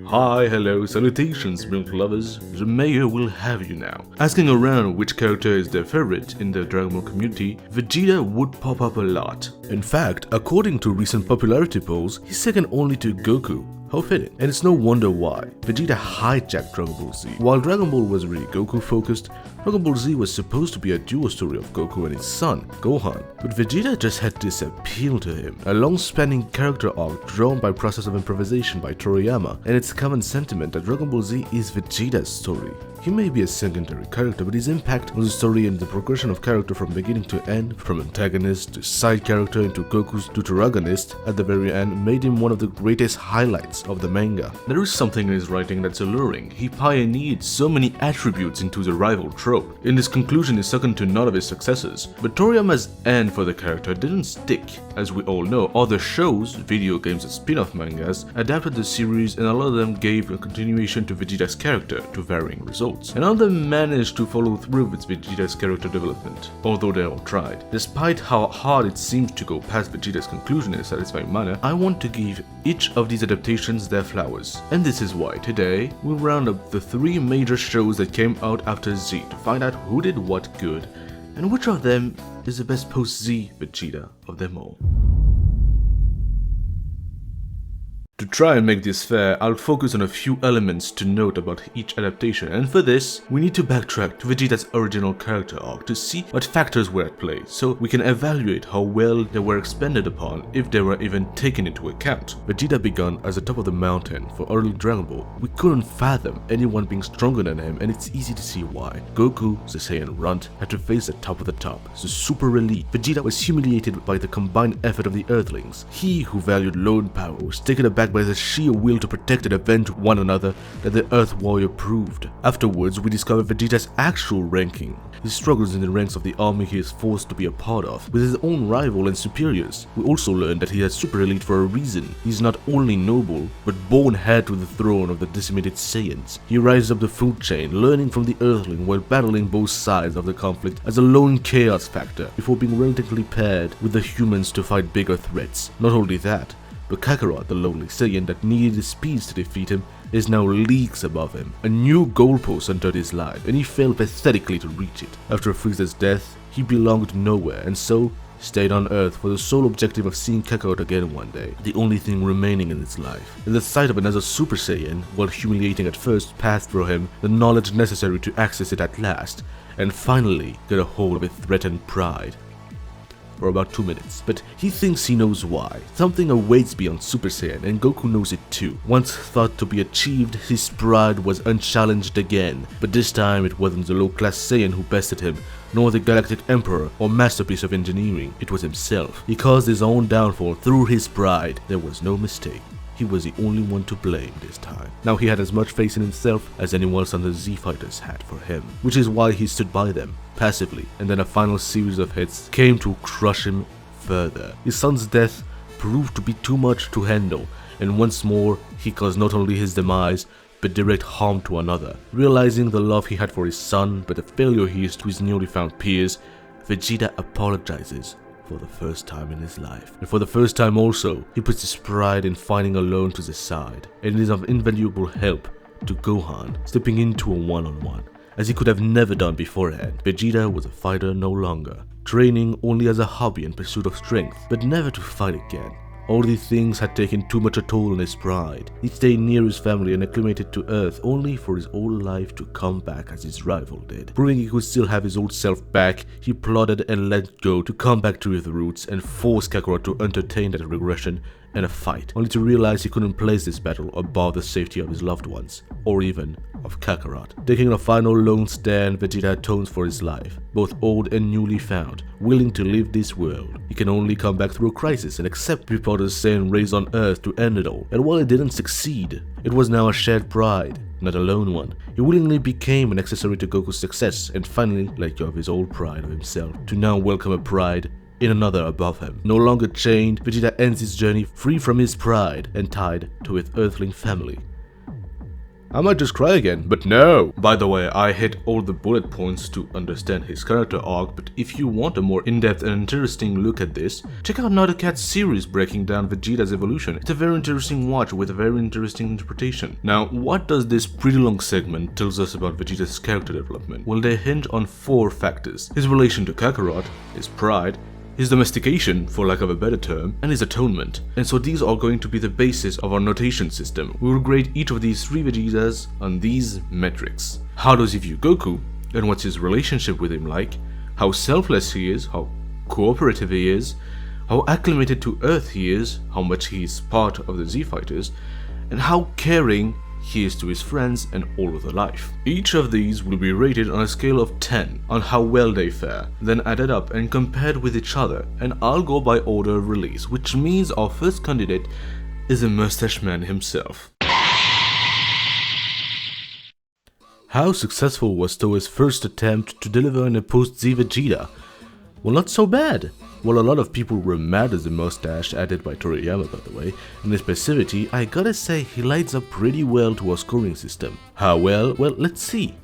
Hi, hello, salutations, milk lovers. The mayor will have you now. Asking around which character is their favorite in the Dragon Ball community, Vegeta would pop up a lot. In fact, according to recent popularity polls, he's second only to Goku. How fitting. And it's no wonder why. Vegeta hijacked Dragon Ball Z. While Dragon Ball was really Goku focused, Dragon Ball Z was supposed to be a dual story of Goku and his son, Gohan. But Vegeta just had this appeal to him, a long-spanning character arc drawn by process of improvisation by Toriyama, and its common sentiment that Dragon Ball Z is Vegeta's story. He may be a secondary character, but his impact on the story and the progression of character from beginning to end, from antagonist to side character into Goku's deuteragonist at the very end, made him one of the greatest highlights of the manga. There is something in his writing that's alluring. He pioneered so many attributes into the rival trope. In this conclusion is second to none of his successors. But Toriyama's end for the character didn't stick. As we all know, other shows, video games and spin-off mangas adapted the series, and a lot of them gave a continuation to Vegeta's character to varying results. And none of them managed to follow through with Vegeta's character development, although they all tried. Despite how hard it seems to go past Vegeta's conclusion in a satisfying manner, I want to give each of these adaptations their flowers. And this is why today we'll round up the 3 major shows that came out after Z to find out who did what good and which of them is the best post-Z Vegeta of them all. To try and make this fair, I'll focus on a few elements to note about each adaptation, and for this, we need to backtrack to Vegeta's original character arc to see what factors were at play, so we can evaluate how well they were expanded upon, if they were even taken into account. Vegeta began as the top of the mountain for early Dragon Ball. We couldn't fathom anyone being stronger than him, and it's easy to see why. Goku, the Saiyan runt, had to face the top of the top, the super elite. Vegeta was humiliated by the combined effort of the Earthlings. He who valued lone power was taken aback by the sheer will to protect and avenge one another that the Earth Warrior proved. Afterwards, we discover Vegeta's actual ranking, his struggles in the ranks of the army he is forced to be a part of, with his own rival and superiors. We also learn that he is super elite for a reason. He is not only noble, but born heir to the throne of the decimated Saiyans. He rises up the food chain, learning from the Earthling while battling both sides of the conflict as a lone chaos factor, before being relatively paired with the humans to fight bigger threats. Not only that, but Kakarot, the lonely Saiyan that needed the speeds to defeat him, is now leagues above him. A new goalpost entered his life, and he failed pathetically to reach it. After Frieza's death, he belonged nowhere, and so stayed on Earth for the sole objective of seeing Kakarot again one day, the only thing remaining in his life. And the sight of another Super Saiyan, while humiliating at first, passed through him the knowledge necessary to access it at last, and finally get a hold of its threatened pride. For about 2 minutes, but he thinks he knows why. Something awaits beyond Super Saiyan, and Goku knows it too. Once thought to be achieved, his pride was unchallenged again, but this time it wasn't the low-class Saiyan who bested him, nor the Galactic Emperor or masterpiece of engineering. It was himself. He caused his own downfall through his pride. There was no mistake. He was the only one to blame this time. Now he had as much faith in himself as anyone else on the Z Fighters had for him, which is why he stood by them, passively, and then a final series of hits came to crush him further. His son's death proved to be too much to handle, and once more he caused not only his demise, but direct harm to another. Realizing the love he had for his son, but the failure he is to his newly found peers, Vegeta apologizes for the first time in his life. And for the first time also, he puts his pride in fighting alone to the side, and is of invaluable help to Gohan, stepping into a one-on-one, as he could have never done beforehand. Vegeta was a fighter no longer, training only as a hobby in pursuit of strength, but never to fight again. All these things had taken too much a toll on his pride. He stayed near his family and acclimated to Earth, only for his old life to come back as his rival did. Proving he could still have his old self back, he plotted and let go to come back to his roots and force Kakarot to entertain that regression and a fight, only to realize he couldn't place this battle above the safety of his loved ones, or even of Kakarot. Taking a final lone stand, Vegeta atones for his life, both old and newly found, willing to leave this world. He can only come back through a crisis and accept reporters saying raised on Earth to end it all, and while it didn't succeed, it was now a shared pride, not a lone one. He willingly became an accessory to Goku's success, and finally let go of his old pride of himself, to now welcome a pride in another above him. No longer chained, Vegeta ends his journey free from his pride and tied to his Earthling family. I might just cry again, but no! By the way, I hit all the bullet points to understand his character arc, but if you want a more in-depth and interesting look at this, check out Not a Cat series breaking down Vegeta's evolution. It's a very interesting watch with a very interesting interpretation. Now, what does this pretty long segment tells us about Vegeta's character development? Well, they hinge on 4 factors: his relation to Kakarot, his pride, his domestication, for lack of a better term, and his atonement. And so these are going to be the basis of our notation system. We will grade each of these 3 Vegetas on these metrics. How does he view Goku, and what's his relationship with him like? How selfless he is, how cooperative he is, how acclimated to Earth he is, how much he is part of the Z-Fighters, and how caring he is to his friends and all of the life. Each of these will be rated on a scale of 10 on how well they fare, then added up and compared with each other, and I'll go by order of release, which means our first candidate is the Mustache Man himself. How successful was Toei's first attempt to deliver in a post-Z Vegeta? Well, not so bad. Well, a lot of people were mad at the mustache added by Toriyama, by the way, and his passivity, I gotta say he lights up pretty well to our scoring system. How well? Well, let's see.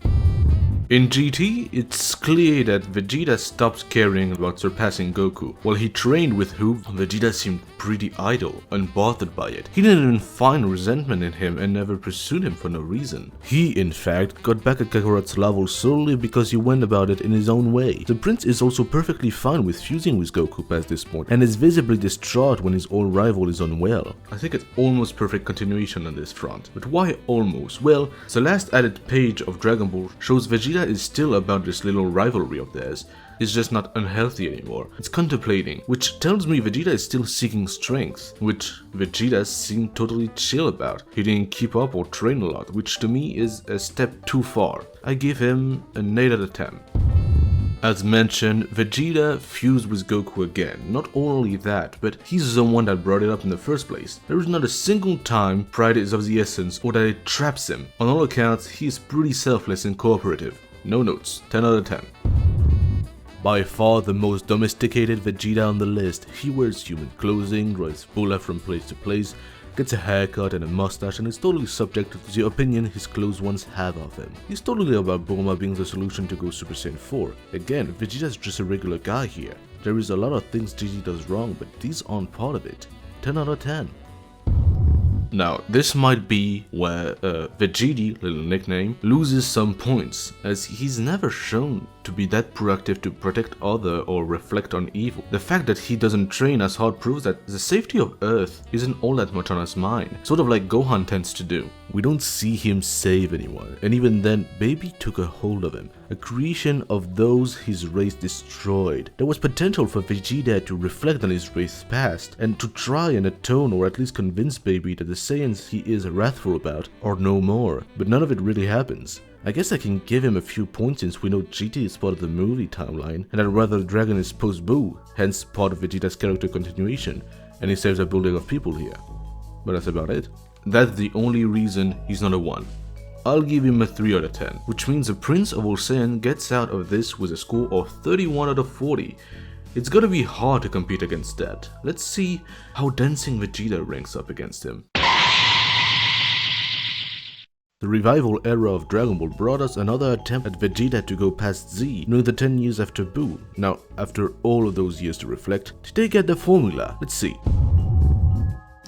In GT, it's clear that Vegeta stopped caring about surpassing Goku. While he trained with Hoof, Vegeta seemed pretty idle, unbothered by it. He didn't even find resentment in him and never pursued him for no reason. He, in fact, got back at Kakarot's level solely because he went about it in his own way. The prince is also perfectly fine with fusing with Goku past this point, and is visibly distraught when his old rival is unwell. I think it's almost perfect continuation on this front. But why almost? Well, the last added page of Dragon Ball shows Vegeta is still about this little rivalry of theirs. It's just not unhealthy anymore. It's contemplating, which tells me Vegeta is still seeking strength, which Vegeta seemed totally chill about. He didn't keep up or train a lot, which to me is a step too far. I give him an 8 out of 10. As mentioned, Vegeta fused with Goku again. Not only that, but he's the one that brought it up in the first place. There is not a single time pride is of the essence or that it traps him. On all accounts, he is pretty selfless and cooperative. No notes, 10 out of 10. By far the most domesticated Vegeta on the list. He wears human clothing, drives Bula from place to place, gets a haircut and a mustache, and is totally subject to the opinion his close ones have of him. He's totally about Bulma being the solution to go Super Saiyan 4. Again, Vegeta's just a regular guy here. There is a lot of things GT does wrong, but these aren't part of it. 10 out of 10. Now, this might be where Vegeta, little nickname, loses some points, as he's never shown to be that proactive to protect other or reflect on evil. The fact that he doesn't train as hard proves that the safety of Earth isn't all that much on his mind, sort of like Gohan tends to do. We don't see him save anyone, and even then, Baby took a hold of him, a creation of those his race destroyed. There was potential for Vegeta to reflect on his race's past, and to try and atone or at least convince Baby that the Saiyans he is wrathful about are no more, but none of it really happens. I guess I can give him a few points since we know GT is part of the movie timeline, and that Rather Dragon is post-Boo, hence part of Vegeta's character continuation, and he saves a building of people here. But that's about it. That's the only reason he's not a 1. I'll give him a 3 out of 10, which means the Prince of All Saiyan gets out of this with a score of 31 out of 40. It's gonna be hard to compete against that. Let's see how Dancing Vegeta ranks up against him. The revival era of Dragon Ball brought us another attempt at Vegeta to go past Z, nearly the 10 years after Boo. Now, after all of those years to reflect, did they get the formula? Let's see.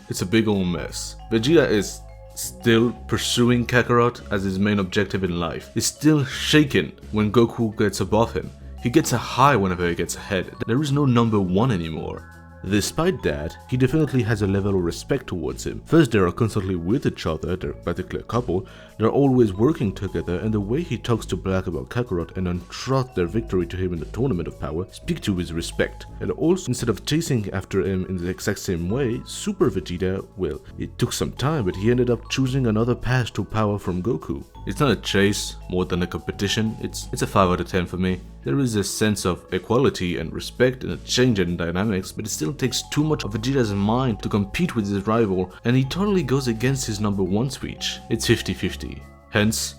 It's a big old mess. Vegeta is still pursuing Kakarot as his main objective in life. He's still shaken when Goku gets above him. He gets a high whenever he gets ahead. There is no number 1 anymore. Despite that, he definitely has a level of respect towards him. First, they are constantly with each other, they're practically a couple, they're always working together, and the way he talks to Black about Kakarot and entrusts their victory to him in the Tournament of Power speak to his respect. And also, instead of chasing after him in the exact same way, Super Vegeta, well, it took some time, but he ended up choosing another path to power from Goku. It's not a chase, more than a competition, it's a 5 out of 10 for me. There is a sense of equality and respect and a change in dynamics, but it still takes too much of Vegeta's mind to compete with his rival, and he totally goes against his number 1 speech. It's 50-50. Hence,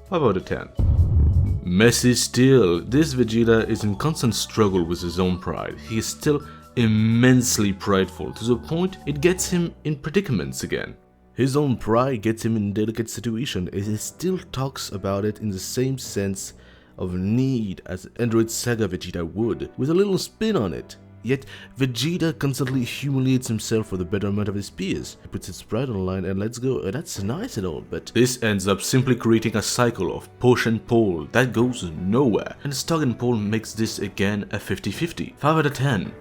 5 out of 10. Messy still, this Vegeta is in constant struggle with his own pride. He is still immensely prideful, to the point it gets him in predicaments again. His own pride gets him in a delicate situation, and he still talks about it in the same sense of need as Android Saga Vegeta would, with a little spin on it. Yet, Vegeta constantly humiliates himself for the betterment of his peers. He puts his pride on the line and lets go, and that's nice and all, but this ends up simply creating a cycle of push and pull that goes nowhere, and Stock and Pull makes this again a 50-50, 5 out of 10.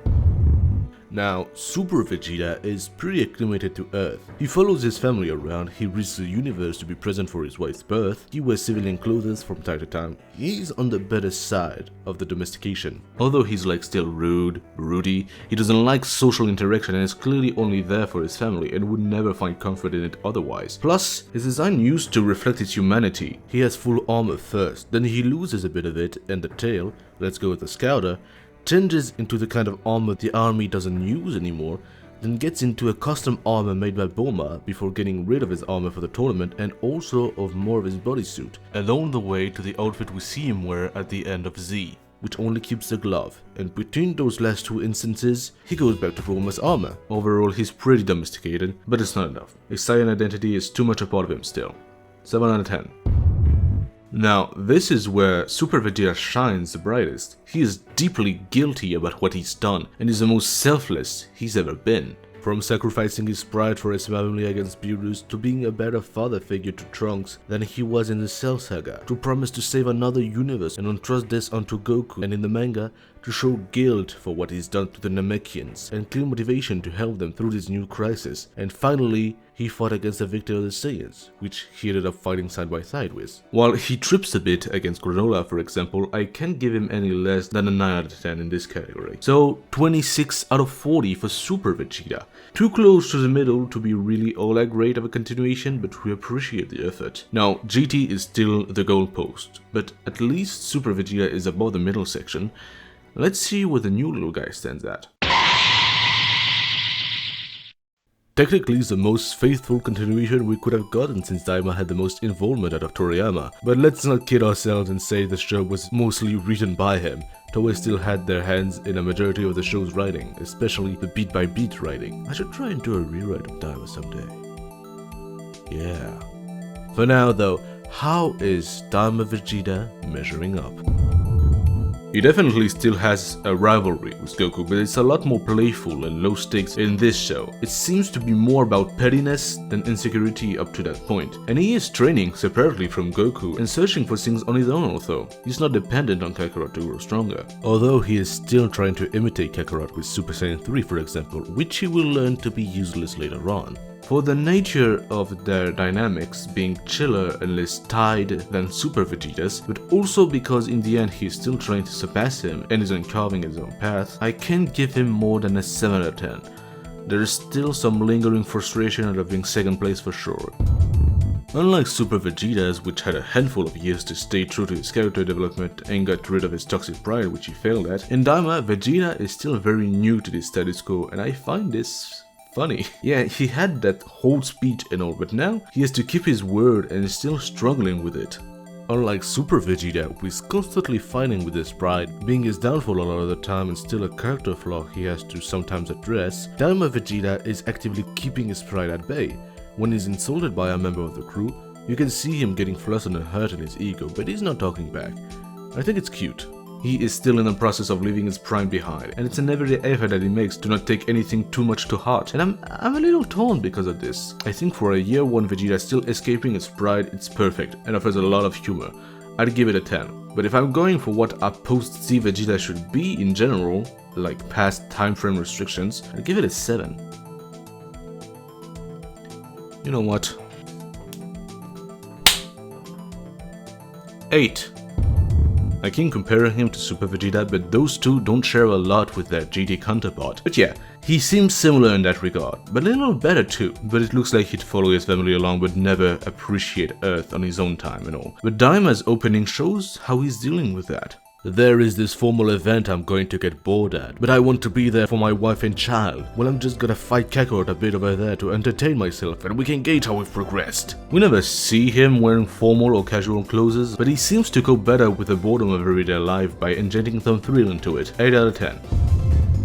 Now, Super Vegeta is pretty acclimated to Earth. He follows his family around, he risks the universe to be present for his wife's birth, he wears civilian clothes from time to time. He's on the better side of the domestication. Although he's like still rude, broody, he doesn't like social interaction and is clearly only there for his family and would never find comfort in it otherwise. Plus, his design used to reflect his humanity. He has full armor first, then he loses a bit of it, and the tail, let's go with the Scouter, changes into the kind of armor the army doesn't use anymore, then gets into a custom armor made by Bulma before getting rid of his armor for the tournament and also of more of his bodysuit, along the way to the outfit we see him wear at the end of Z, which only keeps the glove, and between those last two instances, he goes back to Bulma's armor. Overall, he's pretty domesticated, but it's not enough. His Saiyan identity is too much a part of him still. 7 out of 10. Now, this is where Super Vegeta shines the brightest. He is deeply guilty about what he's done, and is the most selfless he's ever been. From sacrificing his pride for his family against Beerus, to being a better father figure to Trunks than he was in the Cell Saga, to promise to save another universe and entrust this onto Goku, and in the manga, to show guilt for what he's done to the Namekians, and clear motivation to help them through this new crisis, and finally, he fought against the victor of the Saiyans, which he ended up fighting side by side with. While he trips a bit against Granola, for example, I can't give him any less than a 9 out of 10 in this category. So 26 out of 40 for Super Vegeta. Too close to the middle to be really all that great of a continuation, but we appreciate the effort. Now, GT is still the goalpost, but at least Super Vegeta is above the middle section. Let's see where the new little guy stands at. Technically, it's the most faithful continuation we could have gotten since Daima had the most involvement out of Toriyama, but let's not kid ourselves and say the show was mostly written by him. Toei still had their hands in a majority of the show's writing, especially the beat-by-beat writing. I should try and do a rewrite of Daima someday. Yeah. For now though, how is Daima Vegeta measuring up? He definitely still has a rivalry with Goku, but it's a lot more playful and low stakes in this show. It seems to be more about pettiness than insecurity up to that point. And he is training separately from Goku and searching for things on his own, although he's not dependent on Kakarot to grow stronger. Although he is still trying to imitate Kakarot with Super Saiyan 3 for example, which he will learn to be useless later on. For the nature of their dynamics being chiller and less tied than Super Vegeta's, but also because in the end he's still trying to surpass him and isn't carving his own path, I can't give him more than a 7 out of 10. There is still some lingering frustration out of being second place for sure. Unlike Super Vegeta's, which had a handful of years to stay true to his character development and got rid of his toxic pride, which he failed at, in Daima, Vegeta is still very new to this status quo, and I find this funny. Yeah, he had that whole speech and all, but now he has to keep his word and is still struggling with it. Unlike Super Vegeta, who is constantly fighting with his pride, being his downfall a lot of the time and still a character flaw he has to sometimes address, Daima Vegeta is actively keeping his pride at bay. When he's insulted by a member of the crew, you can see him getting flustered and hurt in his ego, but he's not talking back. I think it's cute. He is still in the process of leaving his pride behind, and it's an everyday effort that he makes to not take anything too much to heart, and I'm a little torn because of this. I think for a year one Vegeta still escaping his pride, it's perfect, and offers a lot of humor. I'd give it a 10, but if I'm going for what a post-Z Vegeta should be in general, like past time frame restrictions, I'd give it a 7. You know what? 8. I can compare him to Super Vegeta, but those two don't share a lot with their GT counterpart. But yeah, he seems similar in that regard, but a little better too. But it looks like he'd follow his family along but never appreciate Earth on his own time and all. But Daima's opening shows how he's dealing with that. There is this formal event I'm going to get bored at, but I want to be there for my wife and child. Well, I'm just gonna fight Kakarot a bit over there to entertain myself, and we can gauge how we've progressed. We never see him wearing formal or casual clothes, but he seems to cope better with the boredom of everyday life by injecting some thrill into it. 8 out of 10.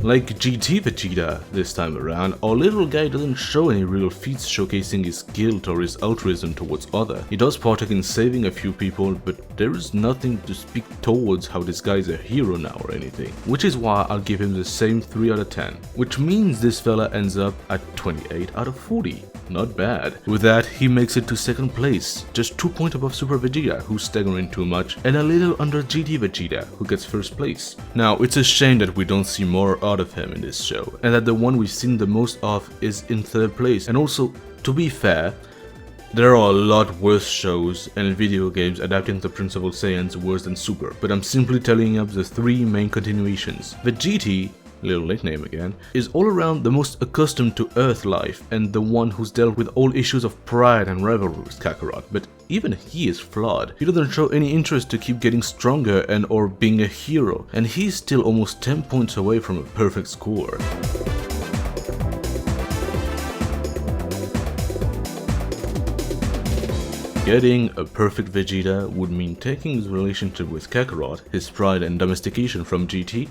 Like GT Vegeta this time around, our little guy doesn't show any real feats showcasing his guilt or his altruism towards others. He does partake in saving a few people, but there is nothing to speak towards how this guy is a hero now or anything, which is why I'll give him the same 3 out of 10, which means this fella ends up at 28 out of 40. Not bad. With that, he makes it to second place, just 2 points above Super Vegeta, who's staggering too much, and a little under GT Vegeta, who gets first place. Now, it's a shame that we don't see more out of him in this show, and that the one we've seen the most of is in third place. And also, to be fair, there are a lot worse shows and video games adapting the Principal Saiyans worse than Super, but I'm simply telling up the 3 main continuations. Vegeta, little nickname again, is all around the most accustomed to Earth life and the one who's dealt with all issues of pride and rivalry with Kakarot, but even he is flawed. He doesn't show any interest to keep getting stronger and or being a hero, and he's still almost 10 points away from a perfect score. Getting a perfect Vegeta would mean taking his relationship with Kakarot, his pride and domestication from GT,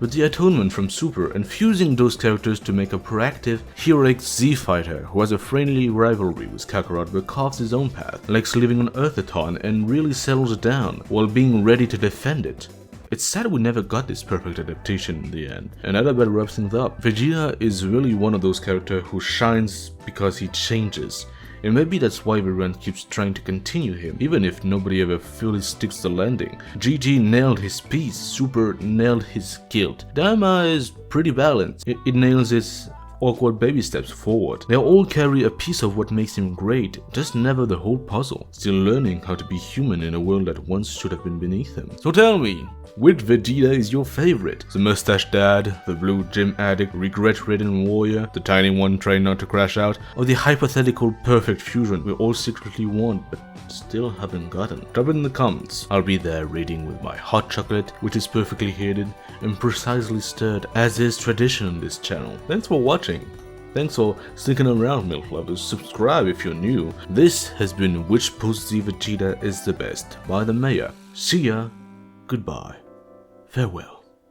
with the atonement from Super, and fusing those characters to make a proactive, heroic Z-fighter who has a friendly rivalry with Kakarot but carves his own path, likes living on Earth a ton and really settles down while being ready to defend it. It's sad we never got this perfect adaptation in the end. And that about wraps things up. Vegeta is really one of those characters who shines because he changes. And maybe that's why everyone keeps trying to continue him, even if nobody ever fully sticks the landing. GT nailed his piece, Super nailed his guilt. Daima is pretty balanced. It nails its awkward baby steps forward. They all carry a piece of what makes him great, just never the whole puzzle. Still learning how to be human in a world that once should have been beneath him. So tell me, which Vegeta is your favorite? The mustache dad, the blue gym addict, regret-ridden warrior, the tiny one trying not to crash out, or the hypothetical perfect fusion we all secretly want but still haven't gotten? Drop it in the comments. I'll be there reading with my hot chocolate, which is perfectly heated and precisely stirred as is tradition on this channel. Thanks for watching. Thanks for sticking around, milk lovers. Subscribe if you're new. This has been Which Post Z Vegeta is the Best by the Mayor. See ya. Goodbye. Farewell.